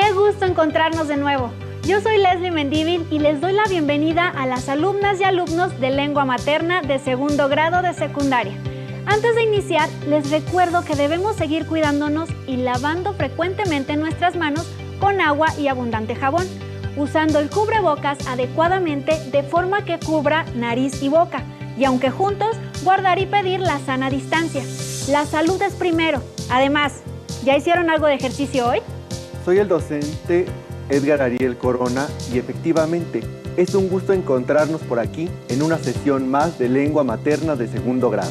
¡Qué gusto encontrarnos de nuevo! Yo soy Leslie Mendívil y les doy la bienvenida a las alumnas y alumnos de lengua materna de segundo grado de secundaria. Antes de iniciar, les recuerdo que debemos seguir cuidándonos y lavando frecuentemente nuestras manos con agua y abundante jabón, usando el cubrebocas adecuadamente de forma que cubra nariz y boca, y aunque juntos, guardar y pedir la sana distancia. La salud es primero. Además, ¿ya hicieron algo de ejercicio hoy? Soy el docente Edgar Ariel Corona y efectivamente es un gusto encontrarnos por aquí en una sesión más de lengua materna de segundo grado.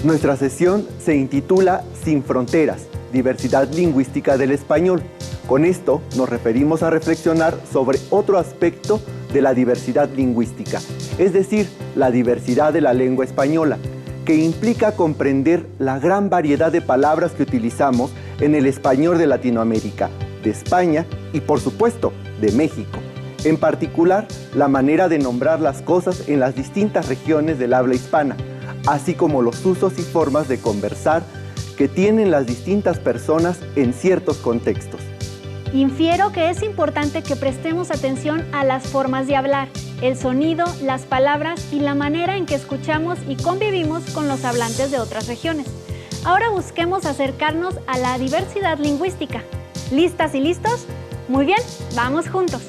Nuestra sesión se intitula Sin Fronteras, diversidad lingüística del español. Con esto nos referimos a reflexionar sobre otro aspecto de la diversidad lingüística, es decir, la diversidad de la lengua española, que implica comprender la gran variedad de palabras que utilizamos en el español de Latinoamérica, de España y, por supuesto, de México. En particular, la manera de nombrar las cosas en las distintas regiones del habla hispana, así como los usos y formas de conversar que tienen las distintas personas en ciertos contextos. Infiero que es importante que prestemos atención a las formas de hablar, el sonido, las palabras y la manera en que escuchamos y convivimos con los hablantes de otras regiones. Ahora busquemos acercarnos a la diversidad lingüística. ¿Listas y listos? Muy bien, vamos juntos.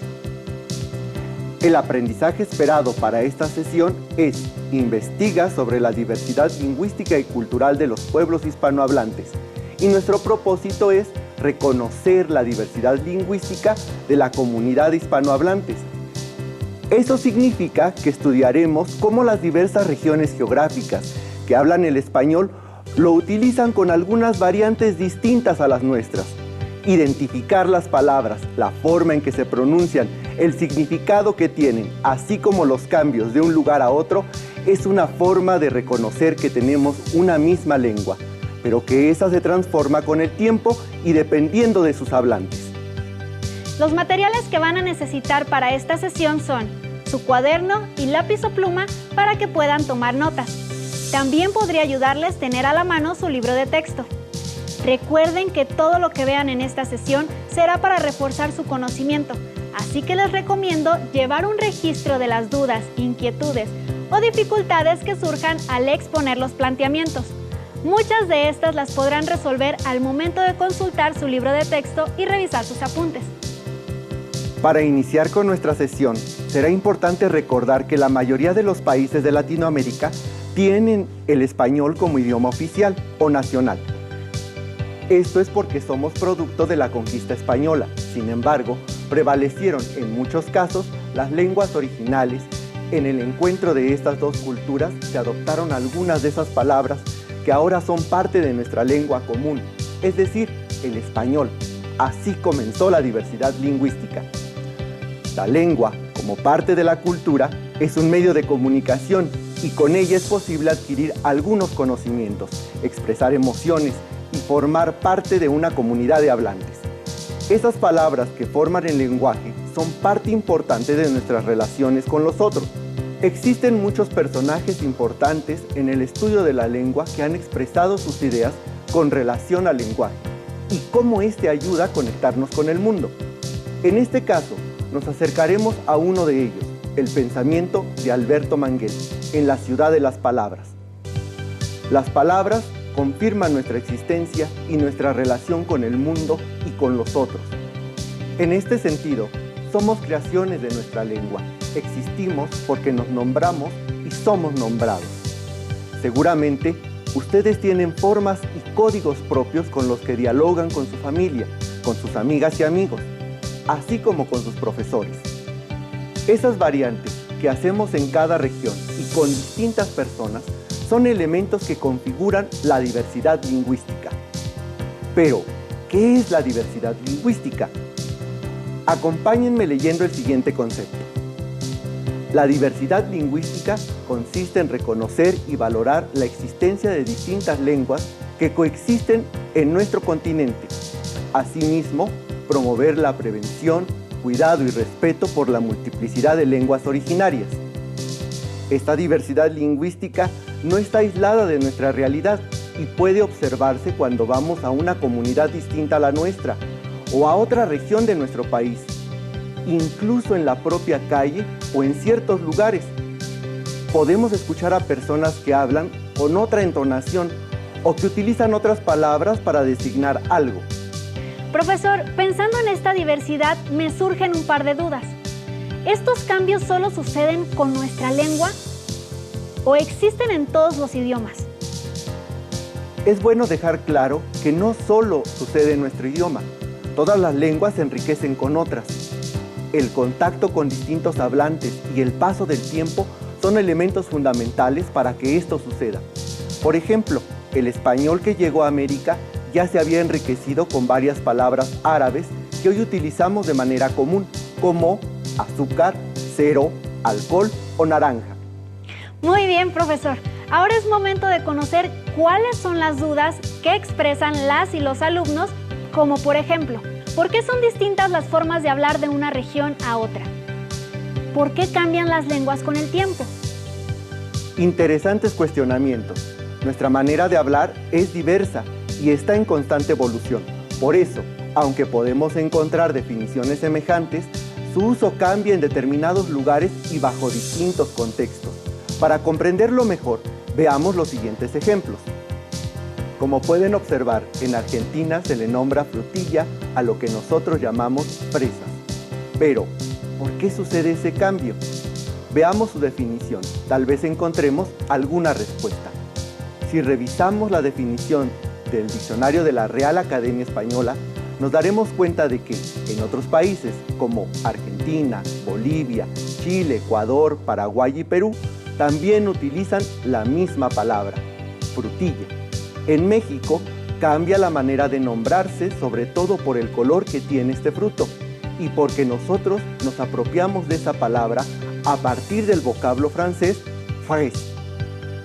El aprendizaje esperado para esta sesión es: investiga sobre la diversidad lingüística y cultural de los pueblos hispanohablantes. Y nuestro propósito es reconocer la diversidad lingüística de la comunidad de hispanohablantes. Eso significa que estudiaremos cómo las diversas regiones geográficas que hablan el español lo utilizan con algunas variantes distintas a las nuestras. Identificar las palabras, la forma en que se pronuncian, el significado que tienen, así como los cambios de un lugar a otro, es una forma de reconocer que tenemos una misma lengua, pero que esa se transforma con el tiempo y dependiendo de sus hablantes. Los materiales que van a necesitar para esta sesión son su cuaderno y lápiz o pluma para que puedan tomar notas. También podría ayudarles tener a la mano su libro de texto. Recuerden que todo lo que vean en esta sesión será para reforzar su conocimiento, así que les recomiendo llevar un registro de las dudas, inquietudes o dificultades que surjan al exponer los planteamientos. Muchas de estas las podrán resolver al momento de consultar su libro de texto y revisar sus apuntes. Para iniciar con nuestra sesión, será importante recordar que la mayoría de los países de Latinoamérica tienen el español como idioma oficial o nacional. Esto es porque somos producto de la conquista española. Sin embargo, prevalecieron en muchos casos las lenguas originales. En el encuentro de estas dos culturas se adoptaron algunas de esas palabras que ahora son parte de nuestra lengua común, es decir, el español. Así comenzó la diversidad lingüística. La lengua, como parte de la cultura, es un medio de comunicación y con ella es posible adquirir algunos conocimientos, expresar emociones y formar parte de una comunidad de hablantes. Esas palabras que forman el lenguaje son parte importante de nuestras relaciones con los otros. Existen muchos personajes importantes en el estudio de la lengua que han expresado sus ideas con relación al lenguaje y cómo éste ayuda a conectarnos con el mundo. En este caso, nos acercaremos a uno de ellos, el pensamiento de Alberto Manguel, en La ciudad de las palabras. Las palabras confirman nuestra existencia y nuestra relación con el mundo y con los otros. En este sentido, somos creaciones de nuestra lengua. Existimos porque nos nombramos y somos nombrados. Seguramente, ustedes tienen formas y códigos propios con los que dialogan con su familia, con sus amigas y amigos, así como con sus profesores. Esas variantes que hacemos en cada región y con distintas personas son elementos que configuran la diversidad lingüística. Pero, ¿qué es la diversidad lingüística? Acompáñenme leyendo el siguiente concepto. La diversidad lingüística consiste en reconocer y valorar la existencia de distintas lenguas que coexisten en nuestro continente. Asimismo, promover la prevención, cuidado y respeto por la multiplicidad de lenguas originarias. Esta diversidad lingüística no está aislada de nuestra realidad y puede observarse cuando vamos a una comunidad distinta a la nuestra o a otra región de nuestro país, incluso en la propia calle o en ciertos lugares. Podemos escuchar a personas que hablan con otra entonación o que utilizan otras palabras para designar algo. Profesor, pensando en esta diversidad, me surgen un par de dudas. ¿Estos cambios solo suceden con nuestra lengua o existen en todos los idiomas? Es bueno dejar claro que no solo sucede en nuestro idioma. Todas las lenguas se enriquecen con otras. El contacto con distintos hablantes y el paso del tiempo son elementos fundamentales para que esto suceda. Por ejemplo, el español que llegó a América ya se había enriquecido con varias palabras árabes que hoy utilizamos de manera común, como azúcar, cero, alcohol o naranja. Muy bien, profesor. Ahora es momento de conocer cuáles son las dudas que expresan las y los alumnos, como por ejemplo, ¿por qué son distintas las formas de hablar de una región a otra? ¿Por qué cambian las lenguas con el tiempo? Interesantes cuestionamientos. Nuestra manera de hablar es diversa y está en constante evolución. Por eso, aunque podemos encontrar definiciones semejantes, su uso cambia en determinados lugares y bajo distintos contextos. Para comprenderlo mejor, veamos los siguientes ejemplos. Como pueden observar, en Argentina se le nombra frutilla a lo que nosotros llamamos fresas. Pero, ¿por qué sucede ese cambio? Veamos su definición, tal vez encontremos alguna respuesta. Si revisamos la definición del diccionario de la Real Academia Española, nos daremos cuenta de que en otros países como Argentina, Bolivia, Chile, Ecuador, Paraguay y Perú, también utilizan la misma palabra, frutilla. En México cambia la manera de nombrarse, sobre todo por el color que tiene este fruto y porque nosotros nos apropiamos de esa palabra a partir del vocablo francés fraise.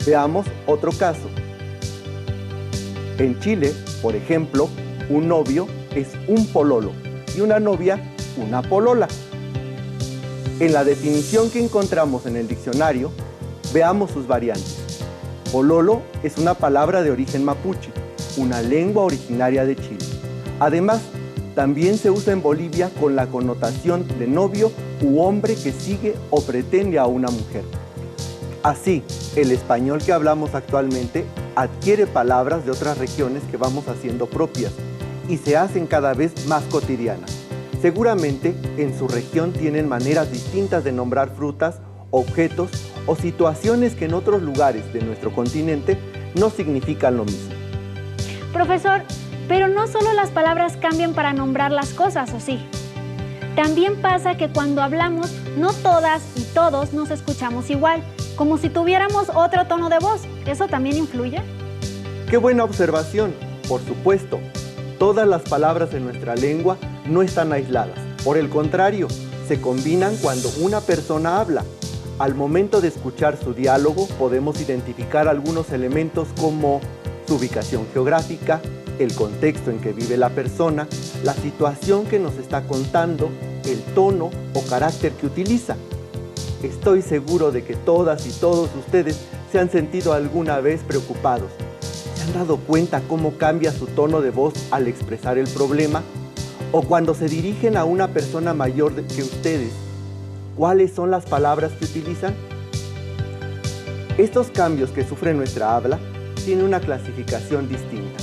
Veamos otro caso. En Chile, por ejemplo, un novio es un pololo y una novia una polola. En la definición que encontramos en el diccionario, veamos sus variantes. Pololo es una palabra de origen mapuche, una lengua originaria de Chile. Además, también se usa en Bolivia con la connotación de novio u hombre que sigue o pretende a una mujer. Así, el español que hablamos actualmente adquiere palabras de otras regiones que vamos haciendo propias y se hacen cada vez más cotidianas. Seguramente en su región tienen maneras distintas de nombrar frutas, objetos o situaciones que en otros lugares de nuestro continente no significan lo mismo. Profesor, pero no solo las palabras cambian para nombrar las cosas, ¿o sí? También pasa que cuando hablamos, no todas y todos nos escuchamos igual, como si tuviéramos otro tono de voz. ¿Eso también influye? ¡Qué buena observación! Por supuesto, todas las palabras en nuestra lengua no están aisladas. Por el contrario, se combinan cuando una persona habla. Al momento de escuchar su diálogo, podemos identificar algunos elementos como su ubicación geográfica, el contexto en que vive la persona, la situación que nos está contando, el tono o carácter que utiliza. Estoy seguro de que todas y todos ustedes se han sentido alguna vez preocupados. ¿Se han dado cuenta cómo cambia su tono de voz al expresar el problema? O cuando se dirigen a una persona mayor que ustedes, ¿cuáles son las palabras que utilizan? Estos cambios que sufre nuestra habla tienen una clasificación distinta.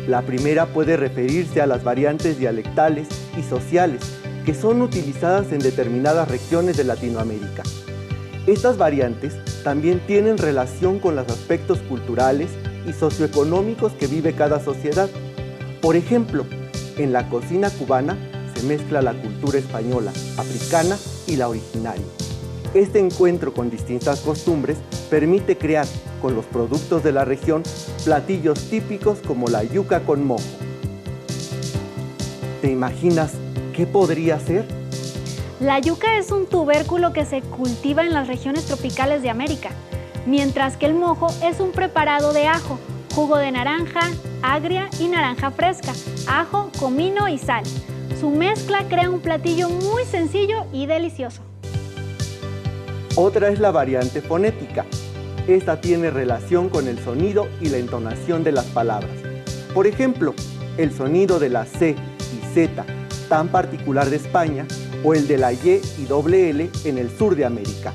La primera puede referirse a las variantes dialectales y sociales que son utilizadas en determinadas regiones de Latinoamérica. Estas variantes también tienen relación con los aspectos culturales y socioeconómicos que vive cada sociedad. Por ejemplo, en la cocina cubana se mezcla la cultura española, africana y la originaria. Este encuentro con distintas costumbres permite crear, con los productos de la región, platillos típicos como la yuca con mojo. ¿Te imaginas qué podría ser? La yuca es un tubérculo que se cultiva en las regiones tropicales de América, mientras que el mojo es un preparado de ajo, jugo de naranja, agria y naranja fresca, ajo, comino y sal. Su mezcla crea un platillo muy sencillo y delicioso. Otra es la variante fonética. Esta tiene relación con el sonido y la entonación de las palabras. Por ejemplo, el sonido de la C y Z tan particular de España, o el de la Y y doble L en el sur de América.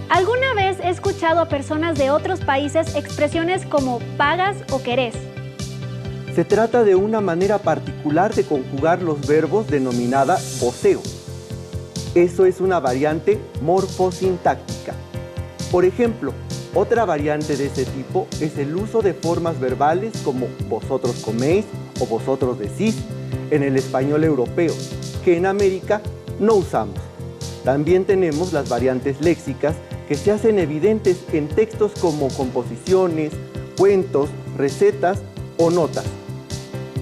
¿Alguna vez he escuchado a personas de otros países expresiones como pagas o querés? Se trata de una manera particular de conjugar los verbos denominada voceo. Eso es una variante morfosintáctica. Por ejemplo, otra variante de ese tipo es el uso de formas verbales como vosotros coméis o vosotros decís en el español europeo, que en América no usamos. También tenemos las variantes léxicas que se hacen evidentes en textos como composiciones, cuentos, recetas o notas.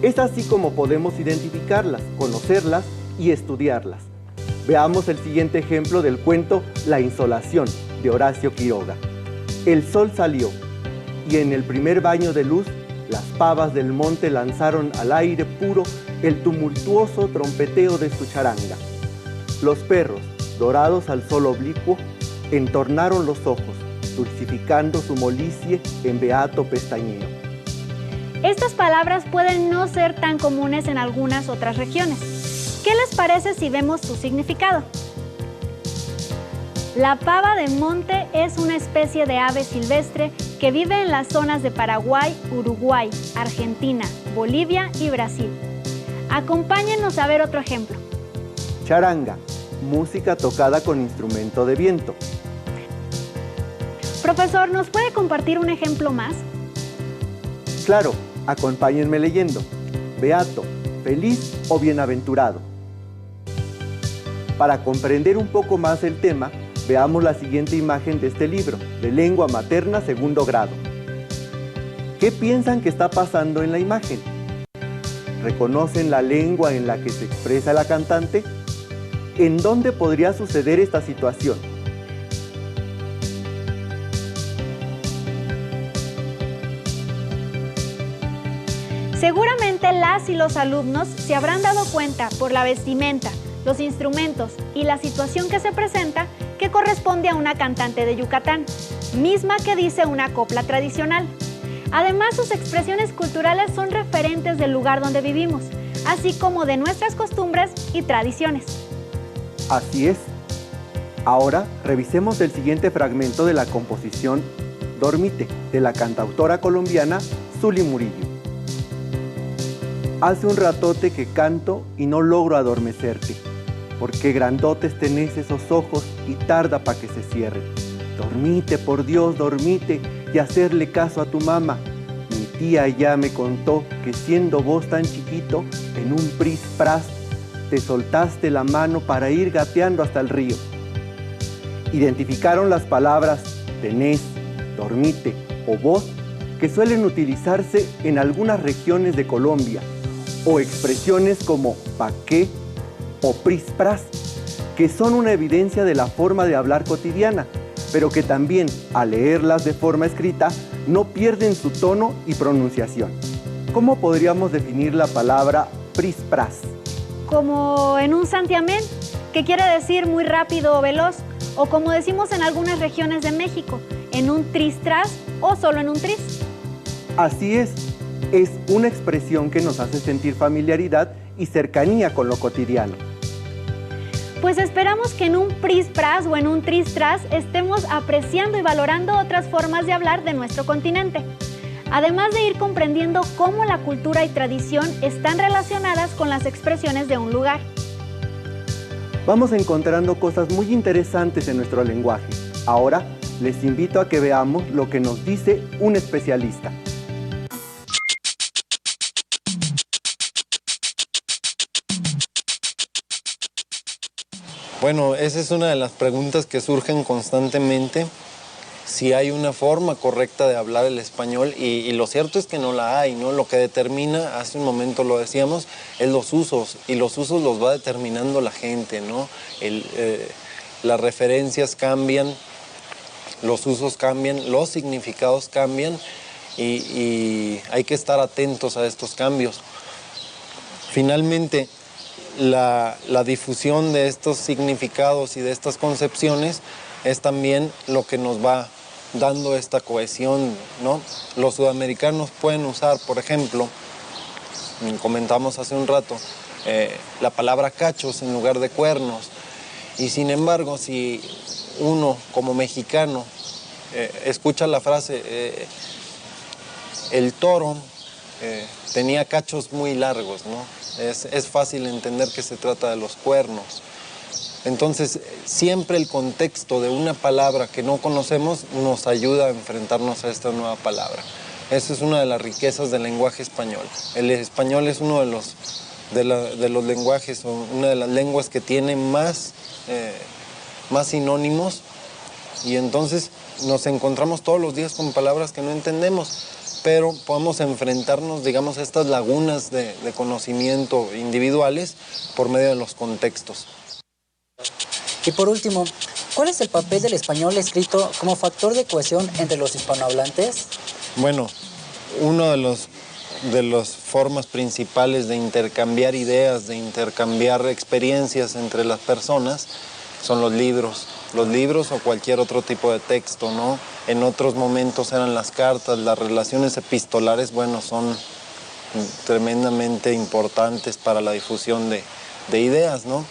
Es así como podemos identificarlas, conocerlas y estudiarlas. Veamos el siguiente ejemplo del cuento La insolación, de Horacio Quiroga. El sol salió, y en el primer baño de luz, las pavas del monte lanzaron al aire puro el tumultuoso trompeteo de su charanga. Los perros, dorados al sol oblicuo, entornaron los ojos, dulcificando su molicie en beato pestañeo. Estas palabras pueden no ser tan comunes en algunas otras regiones. ¿Qué les parece si vemos su significado? La pava de monte es una especie de ave silvestre que vive en las zonas de Paraguay, Uruguay, Argentina, Bolivia y Brasil. Acompáñennos a ver otro ejemplo. Charanga, música tocada con instrumento de viento. Profesor, ¿nos puede compartir un ejemplo más? Claro, acompáñenme leyendo. Beato, feliz o bienaventurado. Para comprender un poco más el tema, veamos la siguiente imagen de este libro, de lengua materna segundo grado. ¿Qué piensan que está pasando en la imagen? ¿Reconocen la lengua en la que se expresa la cantante? ¿En dónde podría suceder esta situación? Seguramente las y los alumnos se habrán dado cuenta por la vestimenta, los instrumentos y la situación que se presenta que corresponde a una cantante de Yucatán, misma que dice una copla tradicional. Además, sus expresiones culturales son referentes del lugar donde vivimos, así como de nuestras costumbres y tradiciones. Así es. Ahora revisemos el siguiente fragmento de la composición Dormite, de la cantautora colombiana Zuli Murillo. Hace un ratote que canto y no logro adormecerte, porque grandotes tenés esos ojos y tarda pa' que se cierren. Dormite, por Dios, dormite y hacerle caso a tu mamá. Mi tía ya me contó que siendo vos tan chiquito, en un pris-pras, te soltaste la mano para ir gateando hasta el río. Identificaron las palabras tenés, dormite o vos, que suelen utilizarse en algunas regiones de Colombia, o expresiones como pa' qué o pris-pras, que son una evidencia de la forma de hablar cotidiana, pero que también, al leerlas de forma escrita, no pierden su tono y pronunciación. ¿Cómo podríamos definir la palabra pris-pras? Como en un santiamén, que quiere decir muy rápido o veloz, o como decimos en algunas regiones de México, en un tris-tras o solo en un tris. Así es una expresión que nos hace sentir familiaridad y cercanía con lo cotidiano. Pues esperamos que en un pris-pras o en un tris-tras estemos apreciando y valorando otras formas de hablar de nuestro continente, además de ir comprendiendo cómo la cultura y tradición están relacionadas con las expresiones de un lugar. Vamos encontrando cosas muy interesantes en nuestro lenguaje. Ahora les invito a que veamos lo que nos dice un especialista. Bueno, esa es una de las preguntas que surgen constantemente, si hay una forma correcta de hablar el español, y lo cierto es que no la hay, ¿no? Lo que determina, hace un momento lo decíamos, es los usos, y los usos los va determinando la gente, ¿no? Las referencias cambian, los usos cambian, los significados cambian, y hay que estar atentos a estos cambios. Finalmente, la difusión de estos significados y de estas concepciones es también lo que nos va dando esta cohesión, ¿no? Los sudamericanos pueden usar, por ejemplo, comentamos hace un rato, la palabra cachos en lugar de cuernos. Y sin embargo, si uno como mexicano escucha la frase, el toro tenía cachos muy largos, ¿no? Es fácil entender que se trata de los cuernos. Entonces, siempre el contexto de una palabra que no conocemos nos ayuda a enfrentarnos a esta nueva palabra. Esa es una de las riquezas del lenguaje español. El español es uno de los lenguajes, o una de las lenguas que tiene más sinónimos, y entonces nos encontramos todos los días con palabras que no entendemos, pero podemos enfrentarnos, digamos, a estas lagunas de conocimiento individuales por medio de los contextos. Y por último, ¿cuál es el papel del español escrito como factor de cohesión entre los hispanohablantes? Bueno, una de las formas principales de intercambiar ideas, de intercambiar experiencias entre las personas son los libros. Los libros o cualquier otro tipo de texto, ¿no? En otros momentos eran las cartas, las relaciones epistolares, bueno, son tremendamente importantes para la difusión de ideas, ¿no?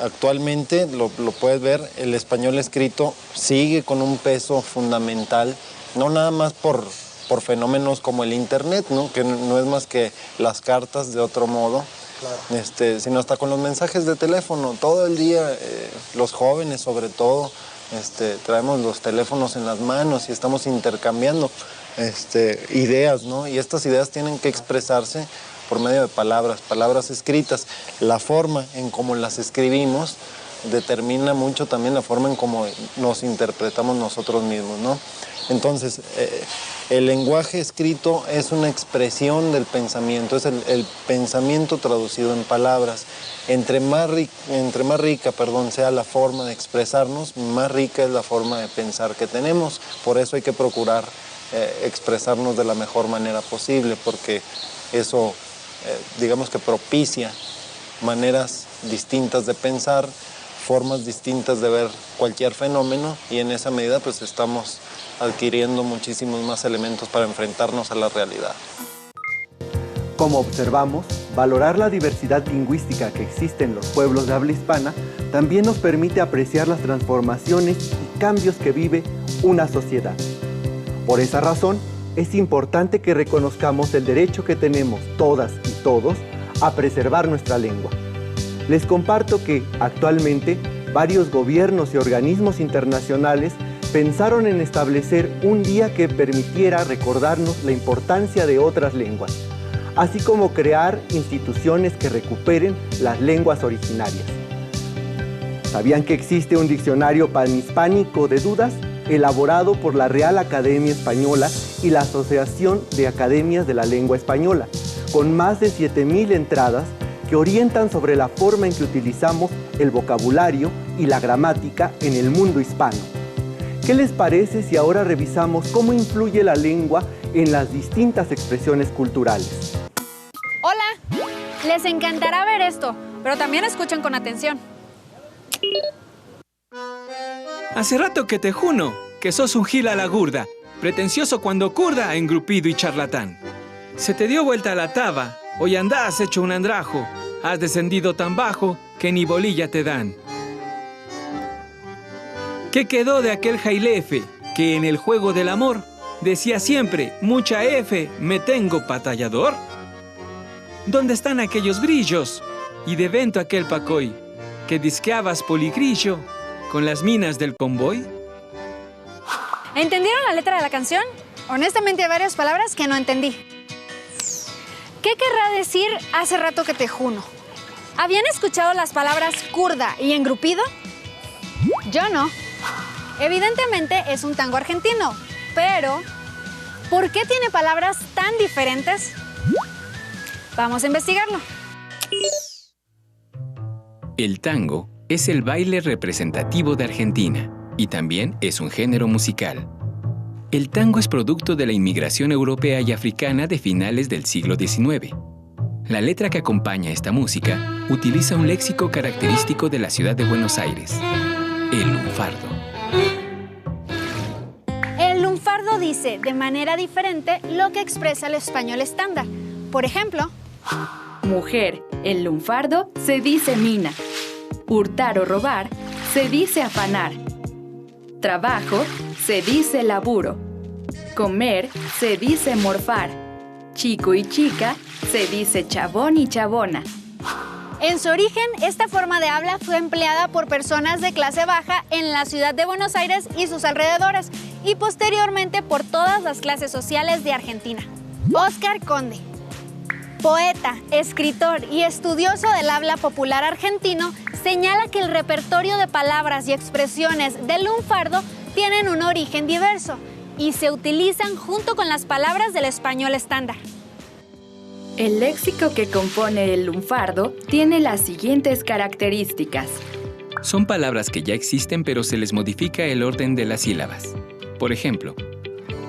Actualmente, lo puedes ver, el español escrito sigue con un peso fundamental, no nada más por fenómenos como el internet, ¿no? Que no es más que las cartas de otro modo. Claro. Sino hasta con los mensajes de teléfono. Todo el día, los jóvenes sobre todo, traemos los teléfonos en las manos y estamos intercambiando ideas, ¿no? Y estas ideas tienen que expresarse por medio de palabras escritas. La forma en cómo las escribimos determina mucho también la forma en cómo nos interpretamos nosotros mismos, ¿no? Entonces, el lenguaje escrito es una expresión del pensamiento, es el pensamiento traducido en palabras. Entre más rica sea la forma de expresarnos, más rica es la forma de pensar que tenemos. Por eso hay que procurar expresarnos de la mejor manera posible, porque eso, digamos que propicia maneras distintas de pensar, formas distintas de ver cualquier fenómeno, y en esa medida pues estamos adquiriendo muchísimos más elementos para enfrentarnos a la realidad. Como observamos, valorar la diversidad lingüística que existe en los pueblos de habla hispana también nos permite apreciar las transformaciones y cambios que vive una sociedad. Por esa razón, es importante que reconozcamos el derecho que tenemos todas y todos a preservar nuestra lengua. Les comparto que, actualmente, varios gobiernos y organismos internacionales pensaron en establecer un día que permitiera recordarnos la importancia de otras lenguas, así como crear instituciones que recuperen las lenguas originarias. ¿Sabían que existe un diccionario panhispánico de dudas elaborado por la Real Academia Española y la Asociación de Academias de la Lengua Española, con más de 7,000 entradas que orientan sobre la forma en que utilizamos el vocabulario y la gramática en el mundo hispano? ¿Qué les parece si ahora revisamos cómo influye la lengua en las distintas expresiones culturales? Hola, les encantará ver esto, pero también escuchen con atención. Hace rato que te juno, que sos un gil a la gurda, pretencioso cuando curda, engrupido y charlatán. Se te dio vuelta la taba, hoy andás hecho un andrajo, has descendido tan bajo que ni bolilla te dan. ¿Qué quedó de aquel jailefe que en el juego del amor decía siempre, mucha F, me tengo batallador? ¿Dónde están aquellos brillos? Y de vento aquel pacoy, que disqueabas poligrillo con las minas del convoy. ¿Entendieron la letra de la canción? Honestamente hay varias palabras que no entendí. ¿Qué querrá decir hace rato que te juno? ¿Habían escuchado las palabras curda y engrupido? Yo no. Evidentemente es un tango argentino, pero ¿por qué tiene palabras tan diferentes? Vamos a investigarlo. El tango es el baile representativo de Argentina y también es un género musical. El tango es producto de la inmigración europea y africana de finales del siglo XIX. La letra que acompaña esta música utiliza un léxico característico de la ciudad de Buenos Aires, el lunfardo. El lunfardo dice de manera diferente lo que expresa el español estándar. Por ejemplo, Mujer, en lunfardo, se dice mina. Hurtar o robar, se dice afanar. Trabajo, se dice laburo. Comer, se dice morfar. Chico y chica, se dice chabón y chabona. En su origen, esta forma de habla fue empleada por personas de clase baja en la ciudad de Buenos Aires y sus alrededores, y posteriormente por todas las clases sociales de Argentina. Óscar Conde, poeta, escritor y estudioso del habla popular argentino, señala que el repertorio de palabras y expresiones del lunfardo tienen un origen diverso y se utilizan junto con las palabras del español estándar. El léxico que compone el lunfardo tiene las siguientes características. Son palabras que ya existen pero se les modifica el orden de las sílabas. Por ejemplo,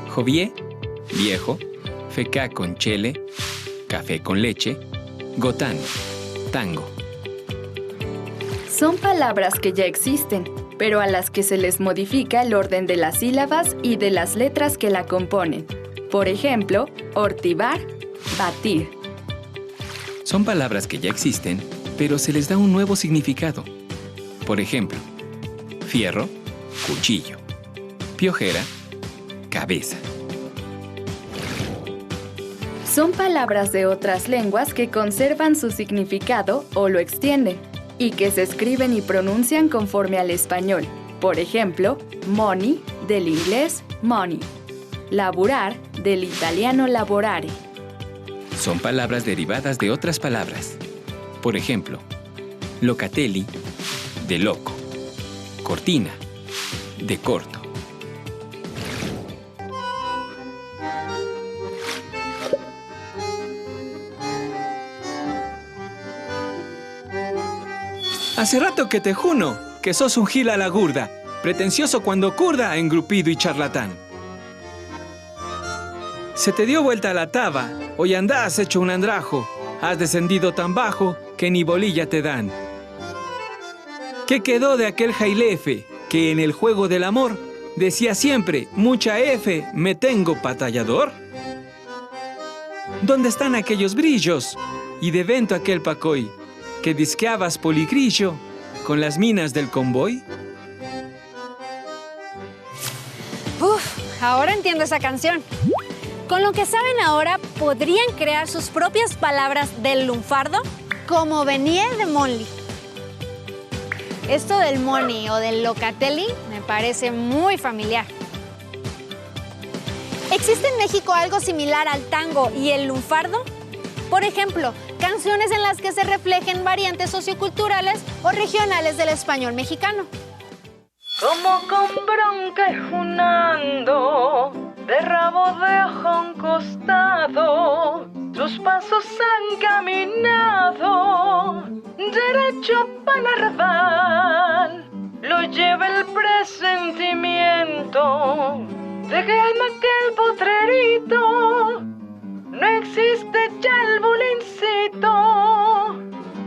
jovié, viejo, fecá con chele, café con leche, gotán, tango. Son palabras que ya existen, pero a las que se les modifica el orden de las sílabas y de las letras que la componen. Por ejemplo, ortivar, batir. Son palabras que ya existen, pero se les da un nuevo significado. Por ejemplo, fierro, cuchillo, piojera, cabeza. Son palabras de otras lenguas que conservan su significado o lo extienden, y que se escriben y pronuncian conforme al español. Por ejemplo, money, del inglés money. Laburar, del italiano lavorare. Son palabras derivadas de otras palabras. Por ejemplo, locatelli, de loco. Cortina, de corto. Hace rato que te juno, que sos un gil a la gurda, pretencioso cuando curda, engrupido y charlatán. Se te dio vuelta la taba, hoy andás hecho un andrajo, has descendido tan bajo que ni bolilla te dan. ¿Qué quedó de aquel jailefe que en el juego del amor decía siempre, mucha F, me tengo patallador? ¿Dónde están aquellos brillos y de vento aquel pacoy que disqueabas poligrillo con las minas del convoy? Ahora entiendo esa canción. Con lo que saben ahora, ¿podrían crear sus propias palabras del lunfardo? Como venía de Monly. Esto del money o del locatelli me parece muy familiar. ¿Existe en México algo similar al tango y el lunfardo? Por ejemplo, canciones en las que se reflejen variantes socioculturales o regionales del español mexicano. Como con bronca y junando, de rabo de ojo a un costado, sus pasos han caminado, derecho para Narval, lo lleva el presentimiento de que en aquel potrerito no existe ya el bulincito,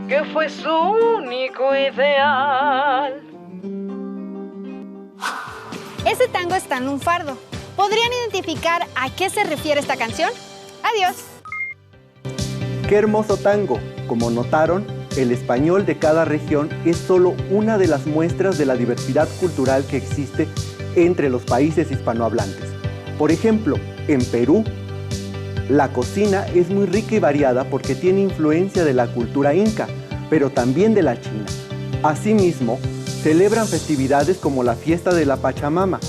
que fue su único ideal. Ese tango está en lunfardo. ¿Podrían identificar a qué se refiere esta canción? Adiós. ¡Qué hermoso tango! Como notaron, el español de cada región es solo una de las muestras de la diversidad cultural que existe entre los países hispanohablantes. Por ejemplo, en Perú, la cocina es muy rica y variada porque tiene influencia de la cultura inca, pero también de la china. Asimismo, celebran festividades como la fiesta de la Pachamama,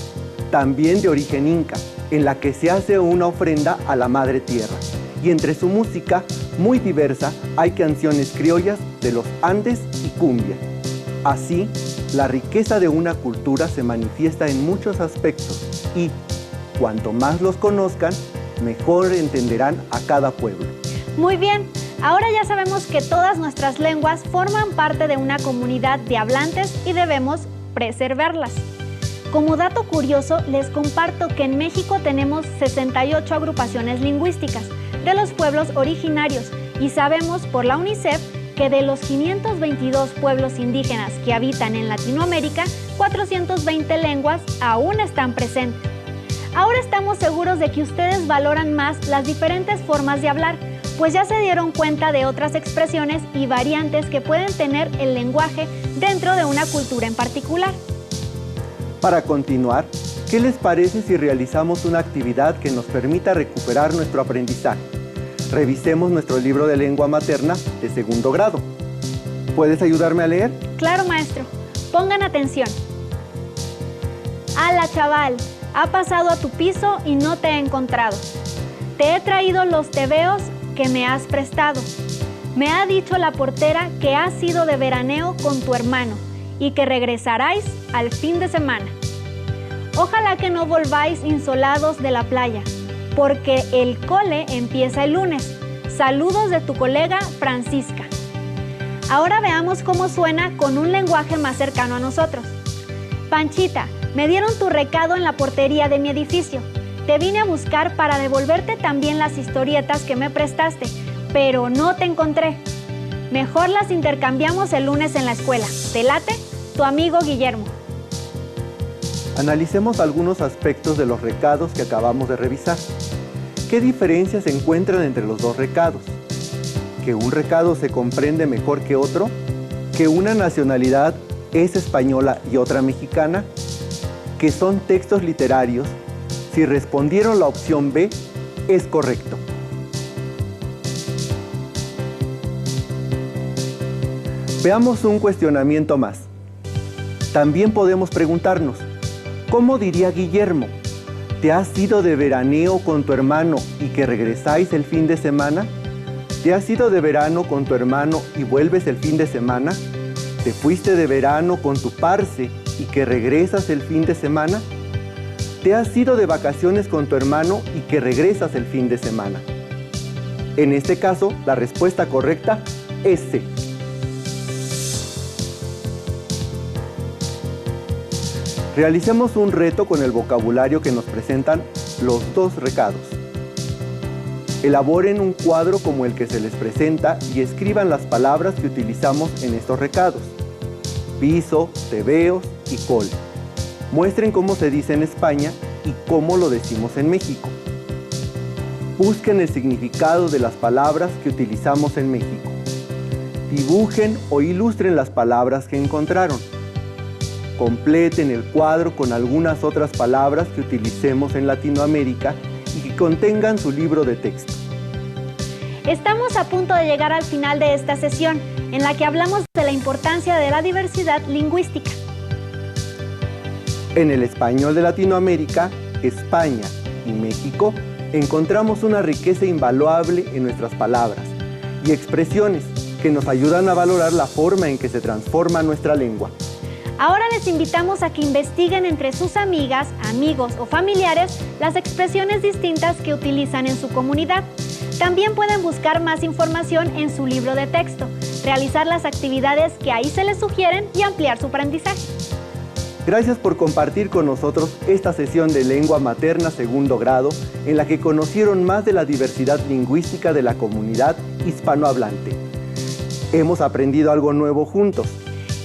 también de origen inca, en la que se hace una ofrenda a la Madre Tierra. Y entre su música, muy diversa, hay canciones criollas de los Andes y cumbia. Así, la riqueza de una cultura se manifiesta en muchos aspectos y, cuanto más los conozcan, mejor entenderán a cada pueblo. Muy bien, ahora ya sabemos que todas nuestras lenguas forman parte de una comunidad de hablantes y debemos preservarlas. Como dato curioso, les comparto que en México tenemos 68 agrupaciones lingüísticas de los pueblos originarios y sabemos por la UNICEF que de los 522 pueblos indígenas que habitan en Latinoamérica, 420 lenguas aún están presentes. Ahora estamos seguros de que ustedes valoran más las diferentes formas de hablar, pues ya se dieron cuenta de otras expresiones y variantes que pueden tener el lenguaje dentro de una cultura en particular. Para continuar, ¿qué les parece si realizamos una actividad que nos permita recuperar nuestro aprendizaje? Revisemos nuestro libro de lengua materna de segundo grado. ¿Puedes ayudarme a leer? Claro, maestro. Pongan atención. ¡Hala, chaval! Ha pasado a tu piso y no te he encontrado. Te he traído los tebeos que me has prestado. Me ha dicho la portera que has ido de veraneo con tu hermano y que regresaráis al fin de semana. Ojalá que no volváis insolados de la playa, porque el cole empieza el lunes. Saludos de tu colega Francisca. Ahora veamos cómo suena con un lenguaje más cercano a nosotros. Panchita, me dieron tu recado en la portería de mi edificio. Te vine a buscar para devolverte también las historietas que me prestaste, pero no te encontré. Mejor las intercambiamos el lunes en la escuela. ¿Te late? Tu amigo Guillermo. Analicemos algunos aspectos de los recados que acabamos de revisar. ¿Qué diferencias se encuentran entre los dos recados? ¿Que un recado se comprende mejor que otro? ¿Que una nacionalidad es española y otra mexicana? ¿Que son textos literarios? Si respondieron la opción B, es correcto. Veamos un cuestionamiento más. También podemos preguntarnos, ¿cómo diría Guillermo? ¿Te has ido de veraneo con tu hermano y que regresáis el fin de semana? ¿Te has ido de verano con tu hermano y vuelves el fin de semana? ¿Te fuiste de verano con tu parce y que regresas el fin de semana? ¿Te has ido de vacaciones con tu hermano y que regresas el fin de semana? En este caso, la respuesta correcta es C. Realicemos un reto con el vocabulario que nos presentan los dos recados. Elaboren un cuadro como el que se les presenta y escriban las palabras que utilizamos en estos recados: piso, tebeos y col. Muestren cómo se dice en España y cómo lo decimos en México. Busquen el significado de las palabras que utilizamos en México. Dibujen o ilustren las palabras que encontraron. Completen el cuadro con algunas otras palabras que utilicemos en Latinoamérica y que contengan su libro de texto. Estamos a punto de llegar al final de esta sesión, en la que hablamos de la importancia de la diversidad lingüística. En el español de Latinoamérica, España y México, encontramos una riqueza invaluable en nuestras palabras y expresiones que nos ayudan a valorar la forma en que se transforma nuestra lengua. Ahora les invitamos a que investiguen entre sus amigas, amigos o familiares las expresiones distintas que utilizan en su comunidad. También pueden buscar más información en su libro de texto, realizar las actividades que ahí se les sugieren y ampliar su aprendizaje. Gracias por compartir con nosotros esta sesión de lengua materna segundo grado, en la que conocieron más de la diversidad lingüística de la comunidad hispanohablante. Hemos aprendido algo nuevo juntos.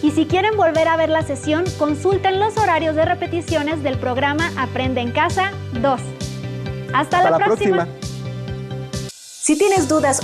Y si quieren volver a ver la sesión, consulten los horarios de repeticiones del programa Aprende en Casa 2. Hasta la próxima. Si tienes dudas